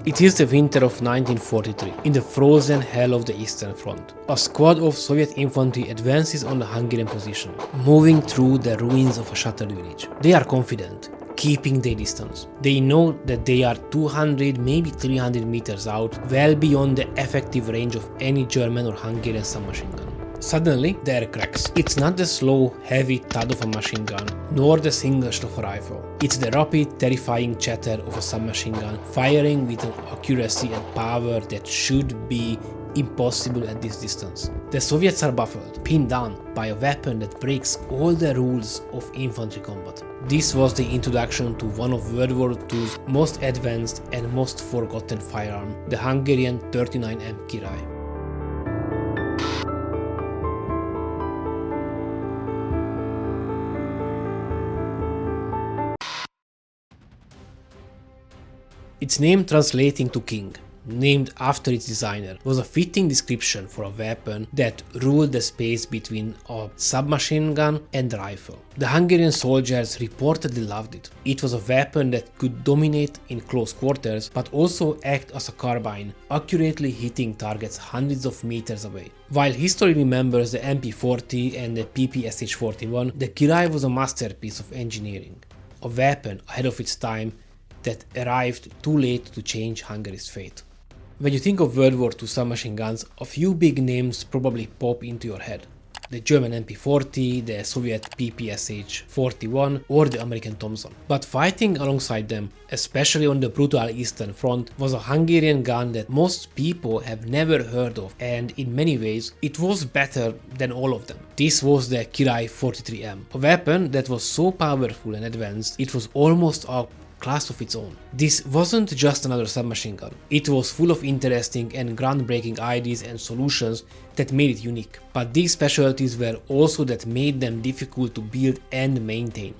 It is the winter of 1943, in the frozen hell of the Eastern Front. A squad of Soviet infantry advances on the Hungarian position, moving through the ruins of a shattered village. They are confident, keeping their distance. They know that they are 200, maybe 300 meters out, well beyond the effective range of any German or Hungarian submachine gun. Suddenly, the air cracks. It's not the slow, heavy thud of a machine gun, nor the single shot of a rifle. It's the rapid, terrifying chatter of a submachine gun, firing with an accuracy and power that should be impossible at this distance. The Soviets are baffled, pinned down by a weapon that breaks all the rules of infantry combat. This was the introduction to one of World War II's most advanced and most forgotten firearm, the Hungarian 39M Király. Its name translating to king, named after its designer, was a fitting description for a weapon that ruled the space between a submachine gun and rifle. The Hungarian soldiers reportedly loved it. It was a weapon that could dominate in close quarters, but also act as a carbine, accurately hitting targets hundreds of meters away. While history remembers the MP40 and the PPSh-41, the Király was a masterpiece of engineering, a weapon ahead of its time that arrived too late to change Hungary's fate. When you think of World War II submachine guns, a few big names probably pop into your head. The German MP40, the Soviet PPSh-41 or the American Thompson. But fighting alongside them, especially on the brutal Eastern Front, was a Hungarian gun that most people have never heard of, and in many ways it was better than all of them. This was the Király 43M, a weapon that was so powerful and advanced it was almost a class of its own. This wasn't just another submachine gun. It was full of interesting and groundbreaking ideas and solutions that made it unique. But these specialties were also that made them difficult to build and maintain.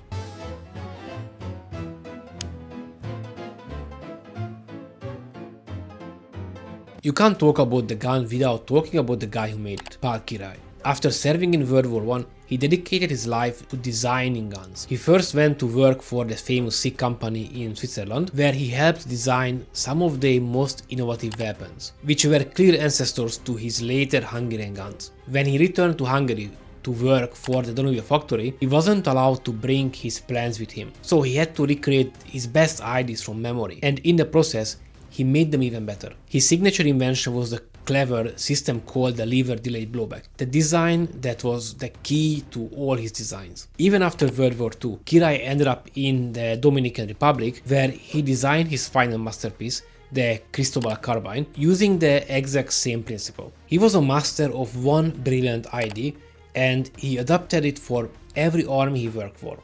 You can't talk about the gun without talking about the guy who made it, Király. After serving in World War I, he dedicated his life to designing guns. He first went to work for the famous SIG company in Switzerland, where he helped design some of the most innovative weapons, which were clear ancestors to his later Hungarian guns. When he returned to Hungary to work for the Danuvia factory, he wasn't allowed to bring his plans with him, so he had to recreate his best ideas from memory, and in the process, he made them even better. His signature invention was the clever system called the lever delayed blowback, the design that was the key to all his designs. Even after World War II, Király ended up in the Dominican Republic, where he designed his final masterpiece, the Cristobal carbine, using the exact same principle. He was a master of one brilliant idea, and he adapted it for every army he worked for.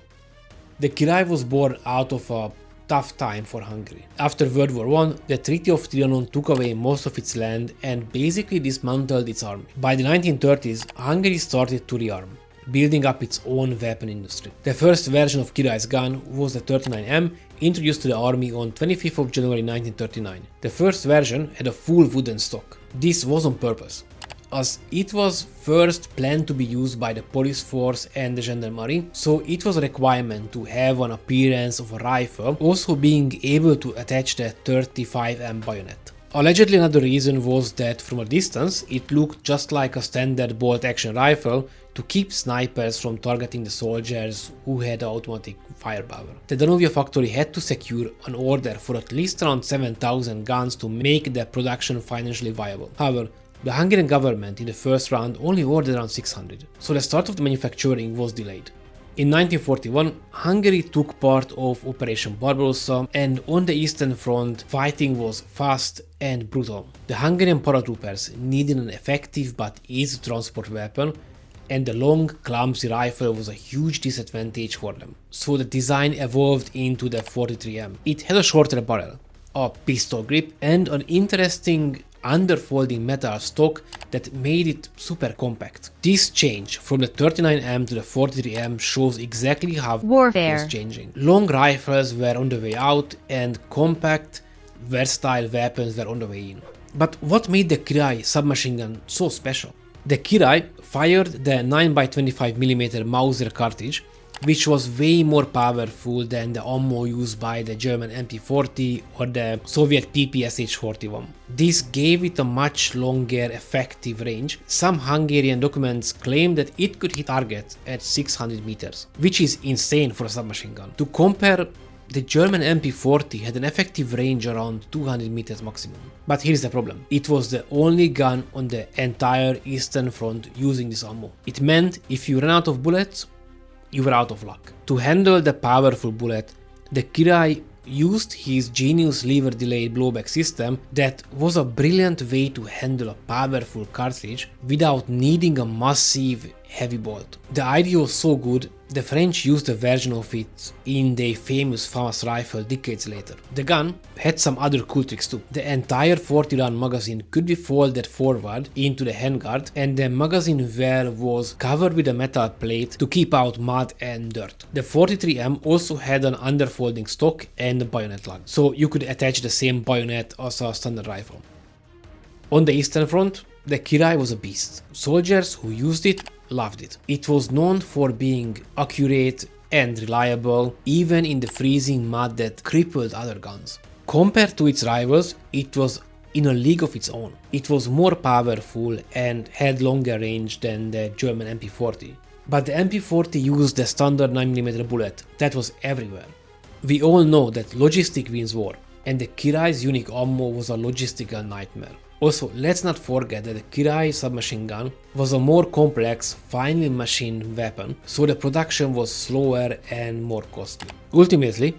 The Király was born out of a tough time for Hungary. After World War I, the Treaty of Trianon took away most of its land and basically dismantled its army. By the 1930s, Hungary started to rearm, building up its own weapon industry. The first version of Király's gun was the 39M, introduced to the army on 25th of January 1939. The first version had a full wooden stock. This was on purpose, as it was first planned to be used by the police force and the gendarmerie, so it was a requirement to have an appearance of a rifle, also being able to attach the 35M bayonet. Allegedly another reason was that from a distance it looked just like a standard bolt-action rifle to keep snipers from targeting the soldiers who had automatic firepower. The Danuvia factory had to secure an order for at least around 7,000 guns to make the production financially viable. However, the Hungarian government in the first round only ordered around 600, so the start of the manufacturing was delayed. In 1941, Hungary took part of Operation Barbarossa, and on the Eastern Front, fighting was fast and brutal. The Hungarian paratroopers needed an effective but easy transport weapon, and the long, clumsy rifle was a huge disadvantage for them. So the design evolved into the 43M. It had a shorter barrel, a pistol grip, and an interesting underfolding metal stock that made it super compact. This change from the 39M to the 43M shows exactly how warfare was changing. Long rifles were on the way out and compact, versatile weapons were on the way in. But what made the Király submachine gun so special? The Király fired the 9x25mm Mauser cartridge which was way more powerful than the ammo used by the German MP40 or the Soviet PPSh-41. This gave it a much longer effective range. Some Hungarian documents claim that it could hit targets at 600 meters, which is insane for a submachine gun. To compare, the German MP40 had an effective range around 200 meters maximum. But here's the problem. It was the only gun on the entire Eastern Front using this ammo. It meant if you ran out of bullets, you were out of luck. To handle the powerful bullet, the Király used his genius lever delayed blowback system that was a brilliant way to handle a powerful cartridge without needing a massive heavy bolt. The idea was so good, the French used a version of it in their famous FAMAS rifle decades later. The gun had some other cool tricks too. The entire 40-round magazine could be folded forward into the handguard, and the magazine well was covered with a metal plate to keep out mud and dirt. The 43M also had an underfolding stock and a bayonet lug, so you could attach the same bayonet as a standard rifle. On the Eastern Front, the Király was a beast. Soldiers who used it loved it. It was known for being accurate and reliable, even in the freezing mud that crippled other guns. Compared to its rivals, it was in a league of its own. It was more powerful and had longer range than the German MP40. But the MP40 used the standard 9mm bullet that was everywhere. We all know that logistic wins war, and the Király's unique ammo was a logistical nightmare. Also, let's not forget that the Király submachine gun was a more complex, finely machined weapon, so the production was slower and more costly. Ultimately,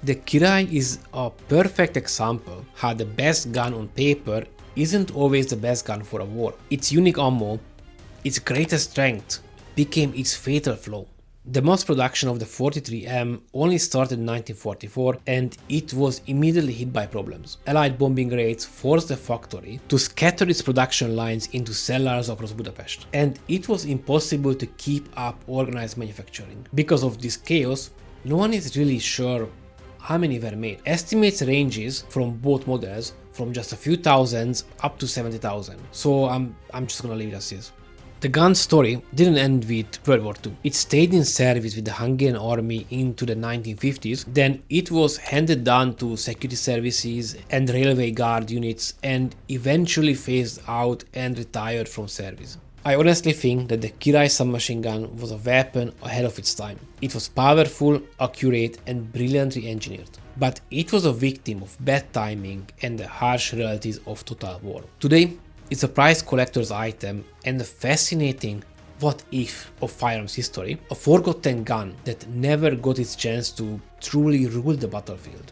the Király is a perfect example how the best gun on paper isn't always the best gun for a war. Its unique ammo, its greatest strength, became its fatal flaw. The mass production of the 43M only started in 1944, and it was immediately hit by problems. Allied bombing raids forced the factory to scatter its production lines into cellars across Budapest, and it was impossible to keep up organized manufacturing. Because of this chaos, no one is really sure how many were made. Estimates ranges from both models from just a few thousands up to 70,000, so I'm just gonna leave it as is. The gun's story didn't end with World War II. It stayed in service with the Hungarian army into the 1950s, then it was handed down to security services and railway guard units and eventually phased out and retired from service. I honestly think that the Király submachine gun was a weapon ahead of its time. It was powerful, accurate and brilliantly engineered. But it was a victim of bad timing and the harsh realities of total war. Today, it's a prized collector's item and a fascinating what if of firearms history, a forgotten gun that never got its chance to truly rule the battlefield.